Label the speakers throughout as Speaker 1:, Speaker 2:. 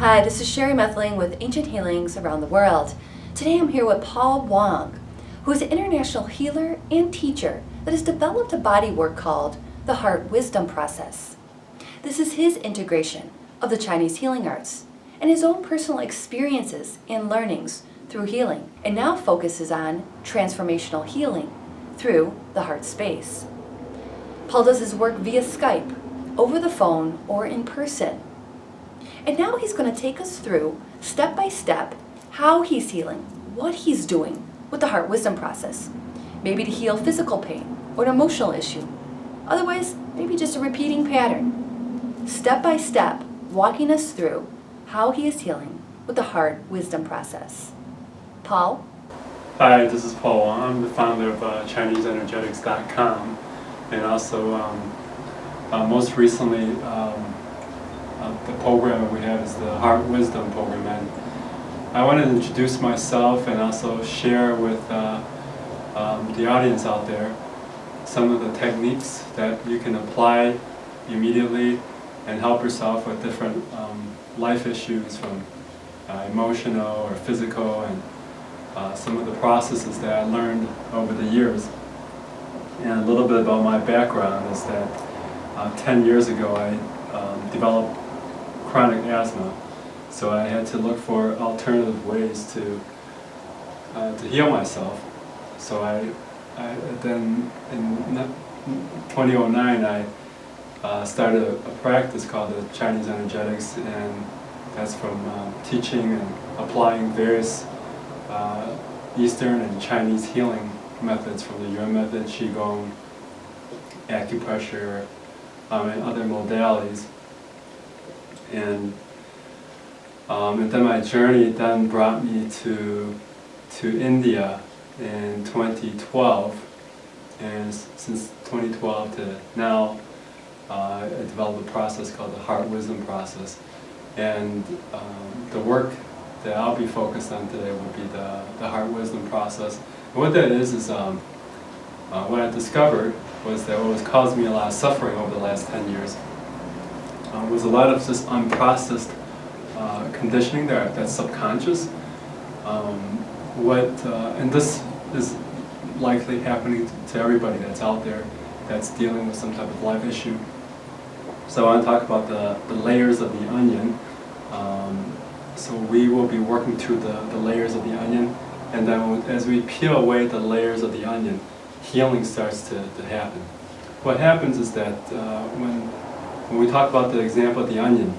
Speaker 1: Hi, this is Sherry Methling with Ancient Healings Around the World. Today I'm here with Paul Wong, who is an international healer and teacher that has developed a body work called the Heart Wisdom Process. This is his integration of the Chinese healing arts and his own personal experiences and learnings through healing, and now focuses on transformational healing through the heart space. Paul does his work via Skype, over the phone, or in person. And now he's going to take us through, step by step, how he's healing, what he's doing with the Heart Wisdom Process. Maybe to heal physical pain or an emotional issue. Otherwise, maybe just a repeating pattern. Step by step, walking us through how he is healing with the Heart Wisdom Process. Paul?
Speaker 2: Hi, this is Paul Wong. I'm the founder of ChineseEnergetics.com, and also most recently the program that we have is the Heart Wisdom program. And I wanted to introduce myself and also share with the audience out there some of the techniques that you can apply immediately and help yourself with different life issues, from emotional or physical, and some of the processes that I learned over the years. And a little bit about my background is that 10 years ago I developed chronic asthma, so I had to look for alternative ways to heal myself. So I then in 2009 I started a practice called the Chinese Energetics, and that's from teaching and applying various Eastern and Chinese healing methods, from the Yuan method, Qigong, acupressure, and other modalities. And then my journey then brought me to India in 2012, and since 2012 to now, I developed a process called the Heart Wisdom Process. And the work that I'll be focused on today would be the Heart Wisdom Process. And what that is what I discovered was that what was causing me a lot of suffering over the last 10 years was a lot of just unprocessed conditioning that's subconscious. And this is likely happening to everybody that's out there that's dealing with some type of life issue. So I want to talk about the layers of the onion. So we will be working through the layers of the onion, and then as we peel away the layers of the onion, healing starts to happen. What happens is that when we talk about the example of the onion,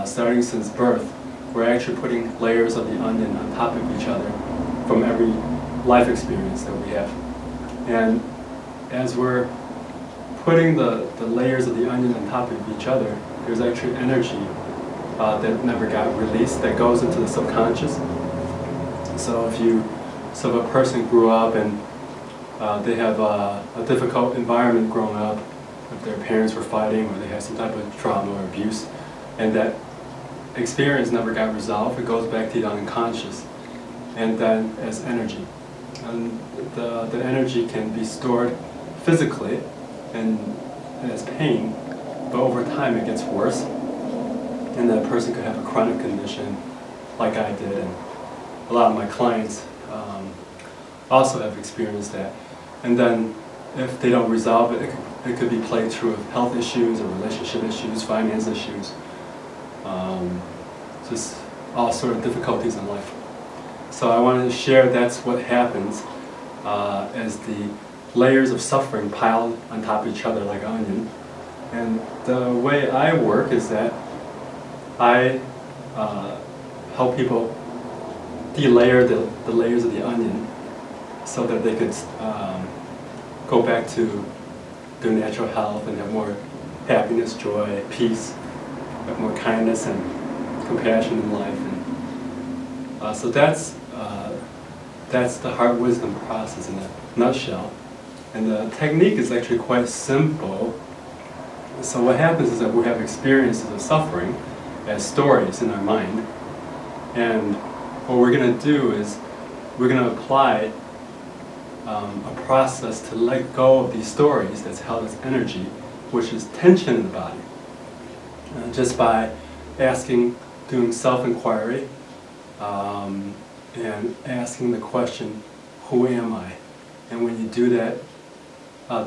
Speaker 2: starting since birth, we're actually putting layers of the onion on top of each other from every life experience that we have. And as we're putting the layers of the onion on top of each other, there's actually energy that never got released that goes into the subconscious. So if a person grew up and they have a difficult environment growing up, if their parents were fighting or they had some type of trauma or abuse, and that experience never got resolved, it goes back to the unconscious, and then as energy. And the energy can be stored physically and as pain, but over time it gets worse, and that person could have a chronic condition like I did, and a lot of my clients also have experienced that. And then if they don't resolve it, it could be played through with health issues or relationship issues, finance issues, just all sort of difficulties in life. So I wanted to share that's what happens as the layers of suffering pile on top of each other like an onion. And the way I work is that I help people delayer the layers of the onion so that they could go back to their natural health and have more happiness, joy, peace, have more kindness and compassion in life. And so that's the Heart Wisdom Process in a nutshell. And the technique is actually quite simple. So what happens is that we have experiences of suffering as stories in our mind, and what we're going to do is we're going to apply a process to let go of these stories that's held as energy, which is tension in the body, just by doing self-inquiry, and asking the question, who am I? And when you do that,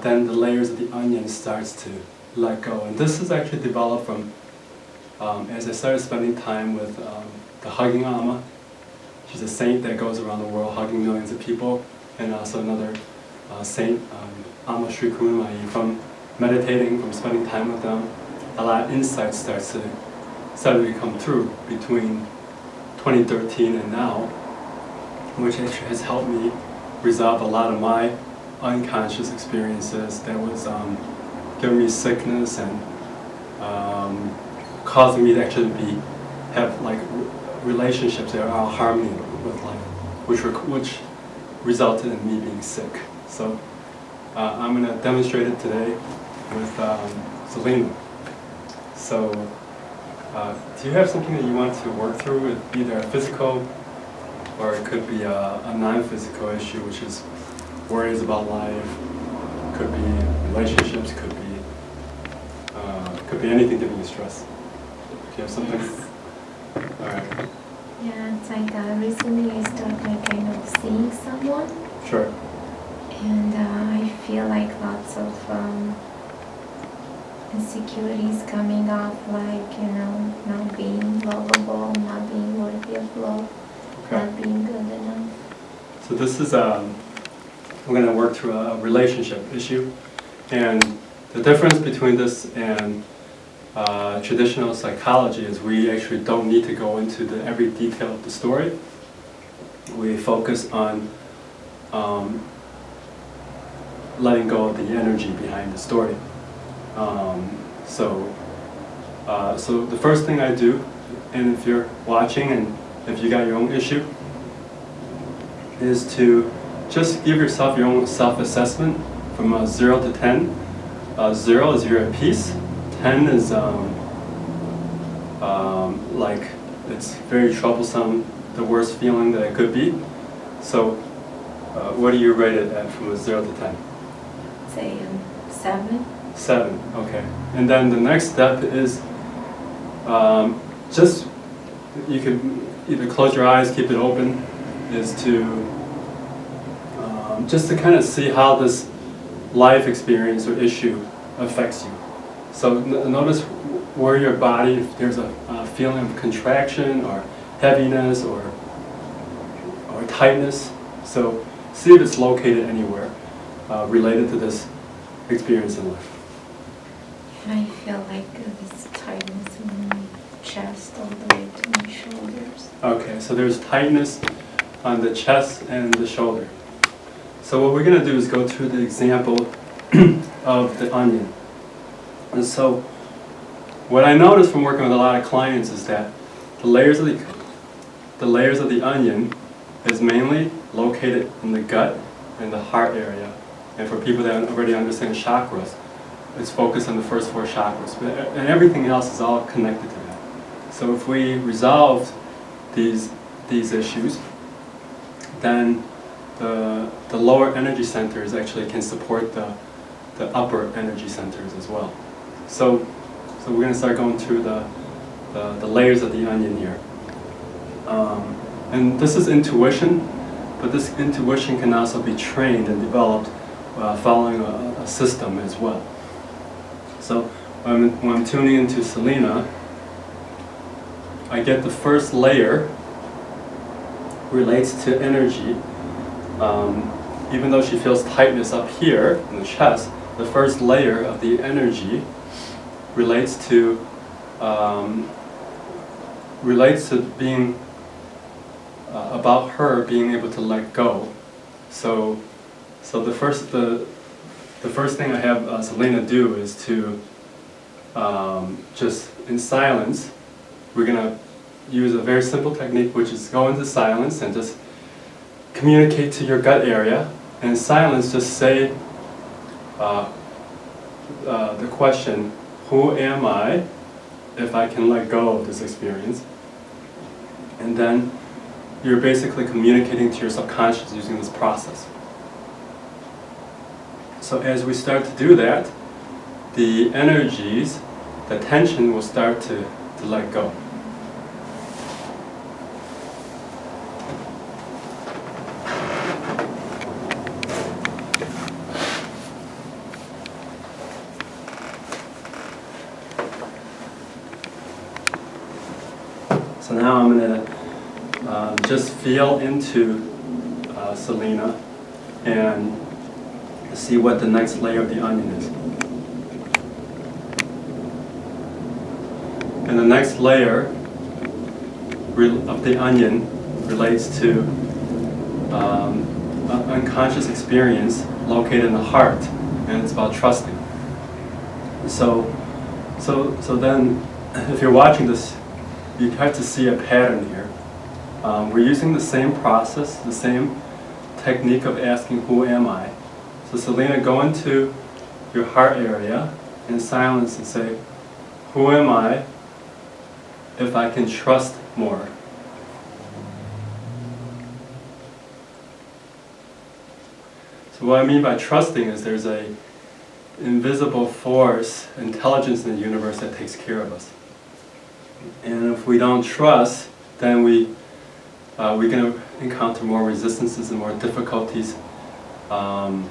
Speaker 2: then the layers of the onion starts to let go. And this is actually developed from, as I started spending time with the hugging Amma. She's a saint that goes around the world hugging millions of people, and also another saint, Amma Sri Kurumayi. From meditating, from spending time with them, a lot of insight started to come through between 2013 and now, which actually has helped me resolve a lot of my unconscious experiences that was giving me sickness and causing me to actually have like relationships that are out harmony with life, which resulted in me being sick. So I'm going to demonstrate it today with Selena. So do you have something that you want to work through, with either a physical or it could be a non-physical issue, which is worries about life, could be relationships, could be anything giving you stress. Do you have something?
Speaker 3: Yes.
Speaker 2: All right.
Speaker 3: Yeah, it's like recently I started like kind of seeing someone,
Speaker 2: Sure.
Speaker 3: and I feel like lots of insecurities coming up, like, you know, not being lovable, not being worthy of love,
Speaker 2: Okay.
Speaker 3: not being good enough.
Speaker 2: So this is, we're going to work through a relationship issue, and the difference between this and traditional psychology is we actually don't need to go into every detail of the story. We focus on letting go of the energy behind the story. So the first thing I do, and if you're watching and if you got your own issue, is to just give yourself your own self-assessment from 0 to 10. 0 is you're at peace. 10 is like it's very troublesome, the worst feeling that it could be. So what do you rate it at from 0 to 10?
Speaker 3: Say 7.
Speaker 2: 7, okay. And then the next step is just, you can either close your eyes, keep it open, is to just to kind of see how this life experience or issue affects you. So notice where your body, if there's a feeling of contraction or heaviness or tightness. So see if it's located anywhere related to this experience in life.
Speaker 3: I feel like this tightness in my chest all the way to my shoulders.
Speaker 2: Okay, so there's tightness on the chest and the shoulder. So what we're going to do is go through the example of the onion. And so what I noticed from working with a lot of clients is that the layers of the onion is mainly located in the gut and the heart area. And for people that already understand chakras, it's focused on the first 4 chakras. And everything else is all connected to that. So if we resolve these issues, then the lower energy centers actually can support the upper energy centers as well. So we're going to start going through the layers of the onion here. And this is intuition, but this intuition can also be trained and developed following a system as well. So when I'm tuning into Selena, I get the first layer relates to energy. Even though she feels tightness up here in the chest, the first layer of the energy relates to being about her being able to let go. So the first thing I have Selena do is to just in silence, we're gonna use a very simple technique, which is go into silence and just communicate to your gut area. And in silence, just say the question, who am I if I can let go of this experience? And then you're basically communicating to your subconscious using this process. So as we start to do that, the energies, the tension will start to let go. So now I'm going to just feel into Selena and see what the next layer of the onion is. And the next layer of the onion relates to an unconscious experience located in the heart, and it's about trusting. So then, if you're watching this, you have to see a pattern here. We're using the same process, the same technique of asking, who am I? So Selena, go into your heart area in silence and say, who am I if I can trust more? So what I mean by trusting is there's a invisible force, intelligence in the universe that takes care of us. And if we don't trust, then we're going to encounter more resistances and more difficulties. And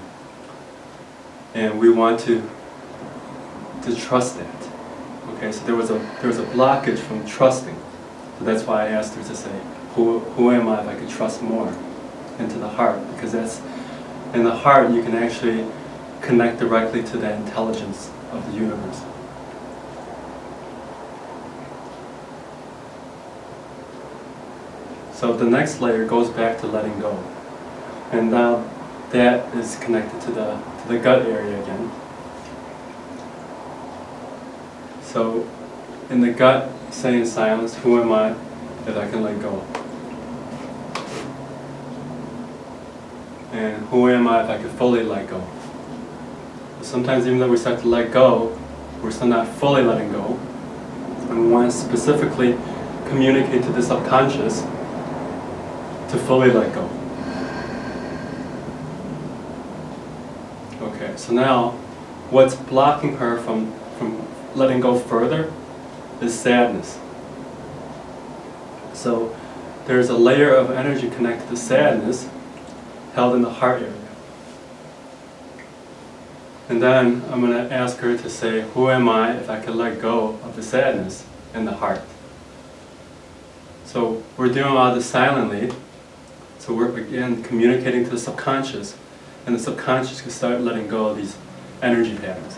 Speaker 2: we want to trust that. Okay, so there was a blockage from trusting. So that's why I asked her to say, who am I if I could trust more into the heart? Because that's in the heart you can actually connect directly to that intelligence of the universe. So the next layer goes back to letting go. And now that is connected to the gut area again. So in the gut, say in silence, who am I that I can let go? And who am I if I could fully let go? Sometimes even though we start to let go, we're still not fully letting go. And we want to specifically communicate to the subconscious to fully let go. Okay, so now what's blocking her from letting go further is sadness. So there's a layer of energy connected to sadness held in the heart area. And then I'm going to ask her to say, who am I if I could let go of the sadness in the heart? So we're doing all this silently. So we're again communicating to the subconscious, and the subconscious can start letting go of these energy patterns.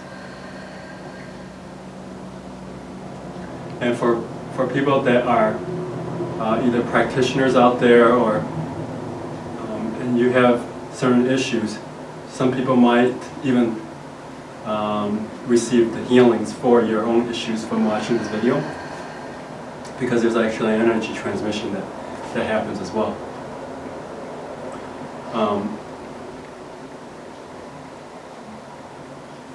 Speaker 2: And for people that are either practitioners out there or and you have certain issues, some people might even receive the healings for your own issues from watching this video, because there's actually an energy transmission that happens as well.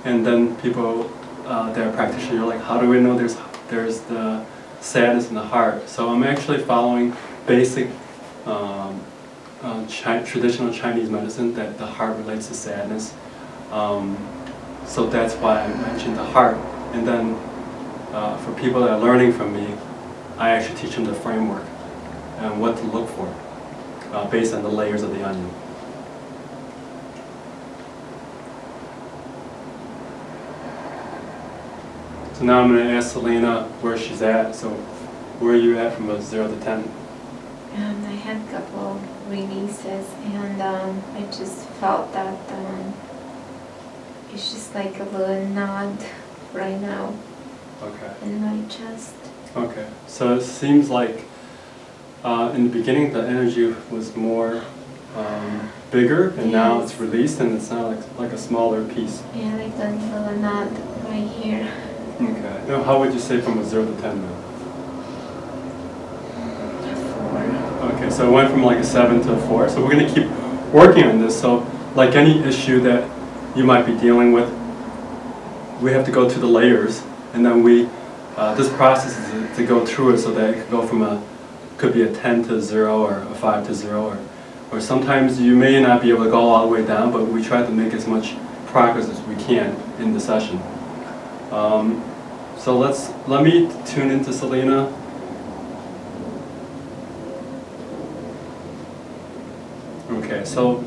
Speaker 2: And then people that are practitioners are like, how do we know there's the sadness in the heart? So I'm actually following basic traditional Chinese medicine that the heart relates to sadness. So that's why I mentioned the heart. And then for people that are learning from me, I actually teach them the framework and what to look for based on the layers of the onion. So now I'm going to ask Selena where she's at. So where are you at from a 0 to 10?
Speaker 3: I had a couple releases, and I just felt that it's just like a little nod right now.
Speaker 2: Okay.
Speaker 3: In my chest.
Speaker 2: Okay. So it seems like in the beginning the energy was more bigger, and now it's released, and it's now like a smaller piece.
Speaker 3: Yeah, like a little nod right here.
Speaker 2: Okay. Now, how would you say from a 0 to 10 now?
Speaker 3: 4.
Speaker 2: Okay, so it went from like a 7 to a 4. So we're going to keep working on this. So like any issue that you might be dealing with, we have to go through the layers, and then this process is to go through it so that it could go from could be a 10 to 0 or a 5 to 0, or sometimes you may not be able to go all the way down, but we try to make as much progress as we can in the session. So let me tune into Selena. Okay, so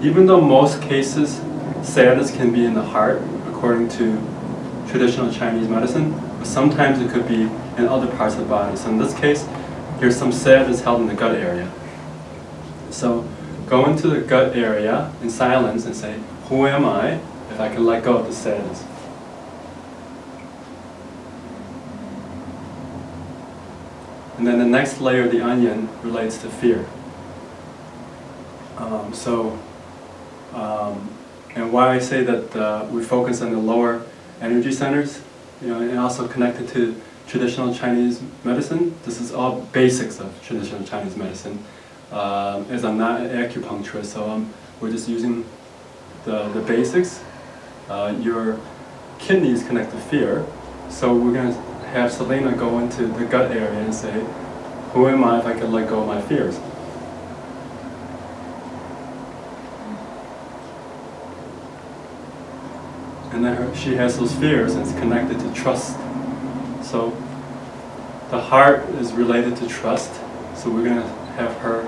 Speaker 2: even though most cases sadness can be in the heart, according to traditional Chinese medicine, sometimes it could be in other parts of the body. So in this case, here's some sadness held in the gut area. So go into the gut area in silence and say, who am I if I can let go of the sadness? And then the next layer of the onion relates to fear. And why I say that we focus on the lower energy centers, and also connected to traditional Chinese medicine. This is all basics of traditional Chinese medicine. As I'm not an acupuncturist, so we're just using the basics. Your kidneys connect to fear, so we're going to have Selena go into the gut area and say, who am I if I can let go of my fears? And then she has those fears, and it's connected to trust. So the heart is related to trust. So we're going to have her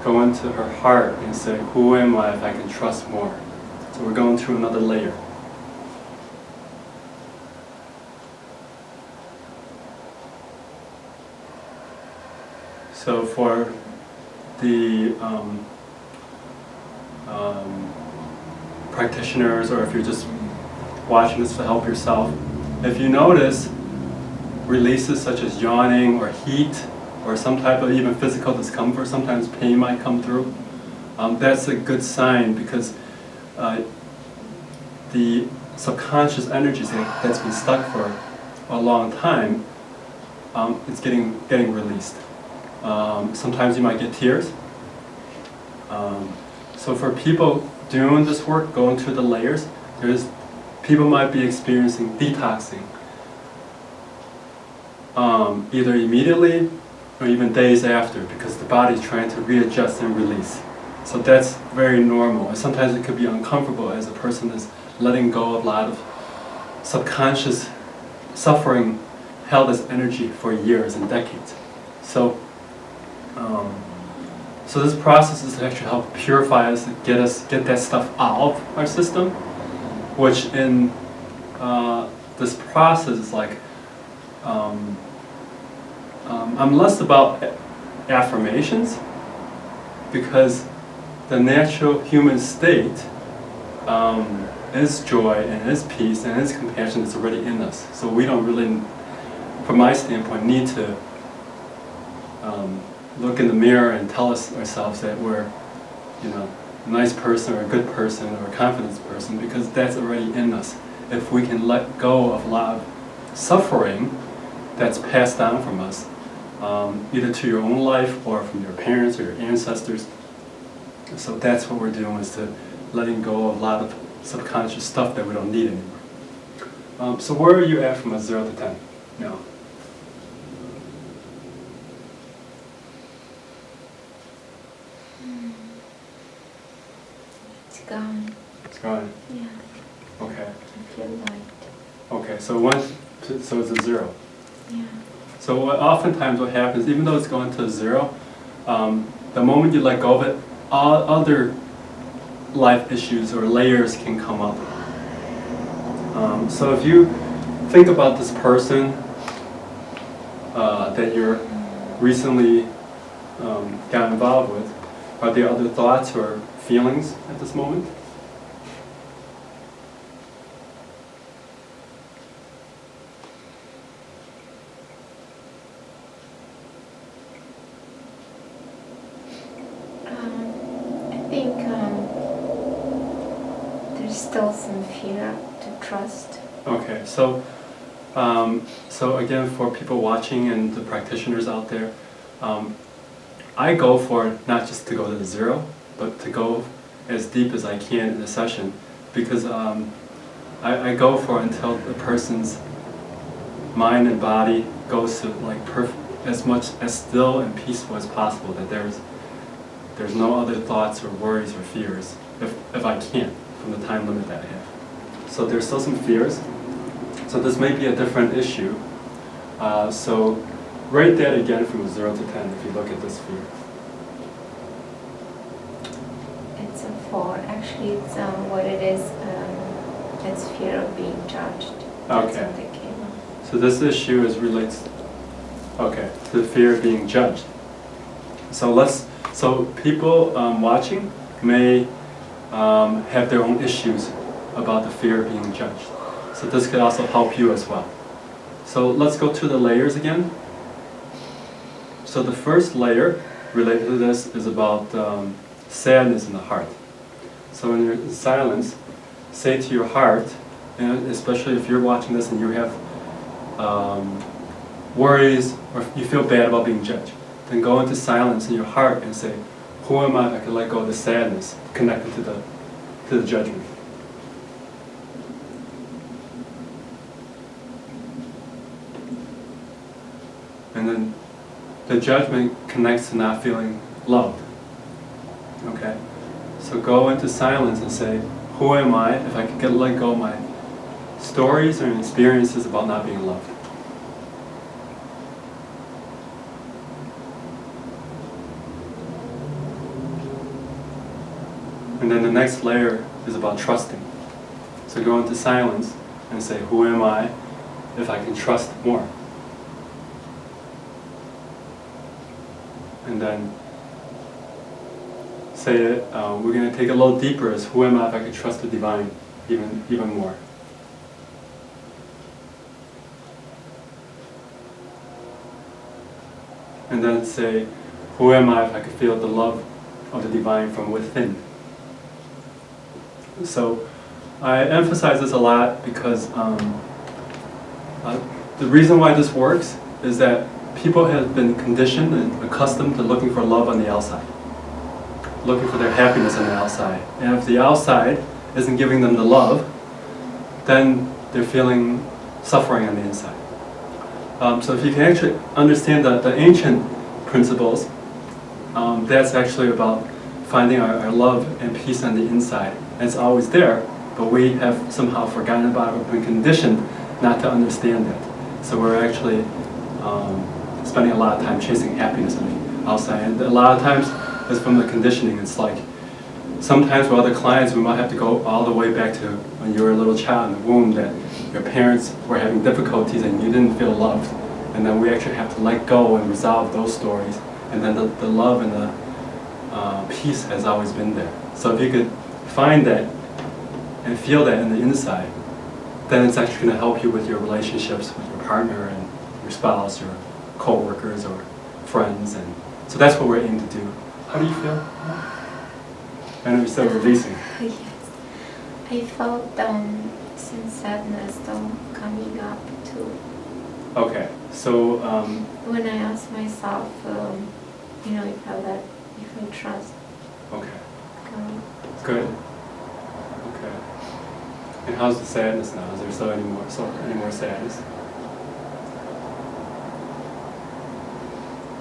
Speaker 2: go into her heart and say, who am I if I can trust more? So we're going through another layer. So for the practitioners, or if you're just watching this to help yourself, if you notice releases such as yawning or heat or some type of even physical discomfort, sometimes pain might come through, that's a good sign, because the subconscious energies that's been stuck for a long time, it's getting released. Sometimes you might get tears. So for people doing this work, going through the layers, people might be experiencing detoxing, either immediately or even days after, because the body's trying to readjust and release. So that's very normal. And sometimes it could be uncomfortable as a person is letting go of a lot of subconscious suffering held as energy for years and decades. So this process is to actually help purify us, and get that stuff out of our system, which in this process is like, I'm less about affirmations, because the natural human state is joy and is peace and is compassion that's already in us. So we don't really, from my standpoint, need to look in the mirror and tell ourselves that we're, a nice person or a good person or a confident person, because that's already in us. If we can let go of a lot of suffering that's passed down from us, either to your own life or from your parents or your ancestors. So that's what we're doing, is to letting go of a lot of subconscious stuff that we don't need anymore. So where are you at from a 0 to 10 now?
Speaker 3: It's gone.
Speaker 2: It's gone.
Speaker 3: Yeah.
Speaker 2: Okay.
Speaker 3: I feel light.
Speaker 2: Okay. So so it's a 0.
Speaker 3: Yeah.
Speaker 2: So oftentimes what happens, even though it's going to a 0, the moment you let go of it, all other life issues or layers can come up. So if you think about this person that you're recently got involved with, are there other thoughts or feelings at this moment?
Speaker 3: I think there's still some fear to trust.
Speaker 2: Okay, so again, for people watching and the practitioners out there, I go for not just to go to the 0, but to go as deep as I can in the session, because I go for until the person's mind and body goes to like as much as still and peaceful as possible, that there's no other thoughts or worries or fears, if I can, from the time limit that I have. So there's still some fears. So this may be a different issue. So rate that again from 0 to 10 if you look at this fear.
Speaker 3: It's a 4. Actually, it's what it is. It's fear of being judged. That's
Speaker 2: Okay.
Speaker 3: what it came up.
Speaker 2: So this issue relates Okay, to the fear of being judged. So people watching may have their own issues about the fear of being judged. So this could also help you as well. So let's go to the layers again. So the first layer related to this is about sadness in the heart. So when you're in silence, say to your heart, and especially if you're watching this and you have worries or you feel bad about being judged, then go into silence in your heart and say, who am I if I can let go of the sadness connected to the judgment? And then the judgment connects to not feeling loved. Okay? So go into silence and say, who am I if I could let go of my stories or experiences about not being loved? And then the next layer is about trusting. So go into silence and say, who am I if I can trust more? And then say it, we're going to take it a little deeper as who am I if I could trust the divine even more? And then say, who am I if I could feel the love of the divine from within? So I emphasize this a lot because the reason why this works is that people have been conditioned and accustomed to looking for love on the outside, looking for their happiness on the outside. And if the outside isn't giving them the love, then they're feeling suffering on the inside. So if you can actually understand the ancient principles, that's actually about finding our love and peace on the inside. And it's always there, but we have somehow forgotten about it. We've been conditioned not to understand it. So we're actually spending a lot of time chasing happiness on the outside. And a lot of times it's from the conditioning. It's like sometimes with other clients we might have to go all the way back to when you were a little child in the womb, that your parents were having difficulties and you didn't feel loved. And then we actually have to let go and resolve those stories. And then the love and the peace has always been there. So if you could find that and feel that in the inside, then it's actually going to help you with your relationships with your partner and your spouse or co-workers or friends. And so that's what we're aiming to do. How do you feel? I know you're still releasing.
Speaker 3: Yes. I felt some sadness coming up too.
Speaker 2: Okay, so
Speaker 3: When I ask myself, if I trust
Speaker 2: okay,
Speaker 3: God.
Speaker 2: good. Okay. And how's the sadness now? Is there still any more sadness?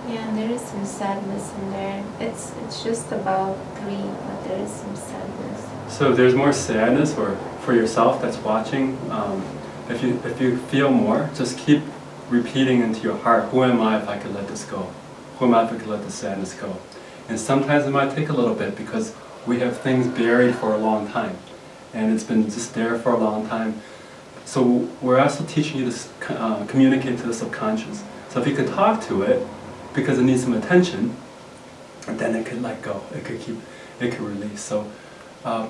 Speaker 3: Yeah, and there is some sadness in there. It's just about grief, but there is some sadness.
Speaker 2: So there's more sadness, or for yourself that's watching, if you feel more, just keep repeating into your heart, who am I if I could let this go? Who am I if I could let the sadness go? And sometimes it might take a little bit because we have things buried for a long time. And it's been just there for a long time. So we're also teaching you to communicate to the subconscious. So if you could talk to it, because it needs some attention, then it could let go. It could release. So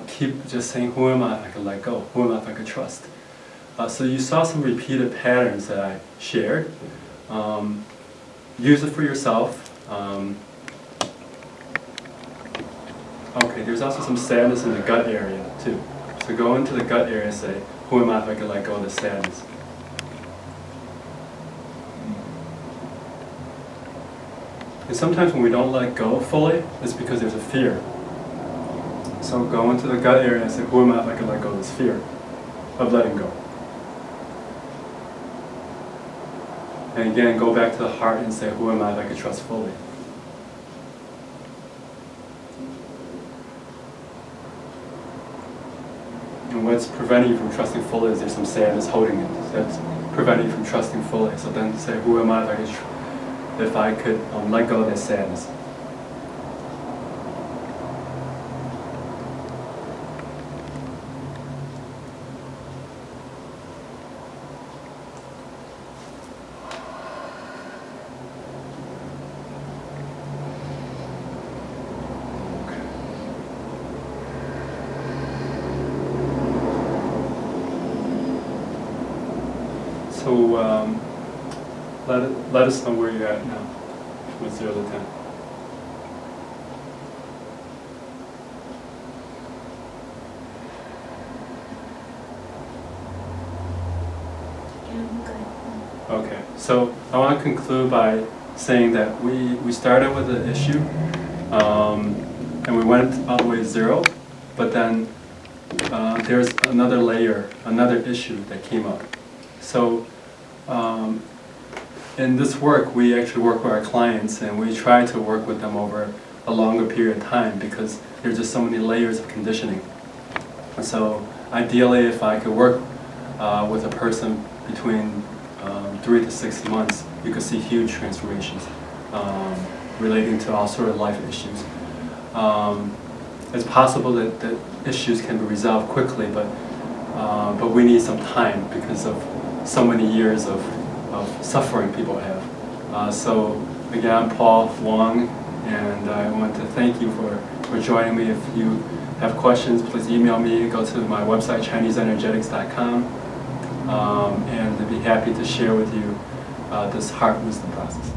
Speaker 2: keep just saying, who am I if I could let go? Who am I if I could trust? So you saw some repeated patterns that I shared. Use it for yourself. Okay, there's also some sadness in the gut area too. So go into the gut area and say, who am I if I could let go of the sadness? And sometimes when we don't let go fully, it's because there's a fear. So go into the gut area and say, who am I if I could let go of this fear of letting go? And again, go back to the heart and say, who am I if I could trust fully? And what's preventing you from trusting fully is there's some sadness holding it. So that's preventing you from trusting fully. So then say, who am I if I could let go of that sadness? So let us know where you're at now with 0 to 10.
Speaker 3: Yeah, I'm good.
Speaker 2: Okay, so I want to conclude by saying that we started with an issue, and we went all the way to 0, but then there's another layer, another issue that came up. So in this work, we actually work with our clients, and we try to work with them over a longer period of time because there's just so many layers of conditioning. And so ideally, if I could work with a person between 3 to 6 months, you could see huge transformations relating to all sort of life issues. It's possible that issues can be resolved quickly, but we need some time because of so many years of suffering people have. So again, I'm Paul Wong, and I want to thank you for joining me. If you have questions, please email me. Go to my website, ChineseEnergetics.com, and I'd be happy to share with you this heart wisdom process.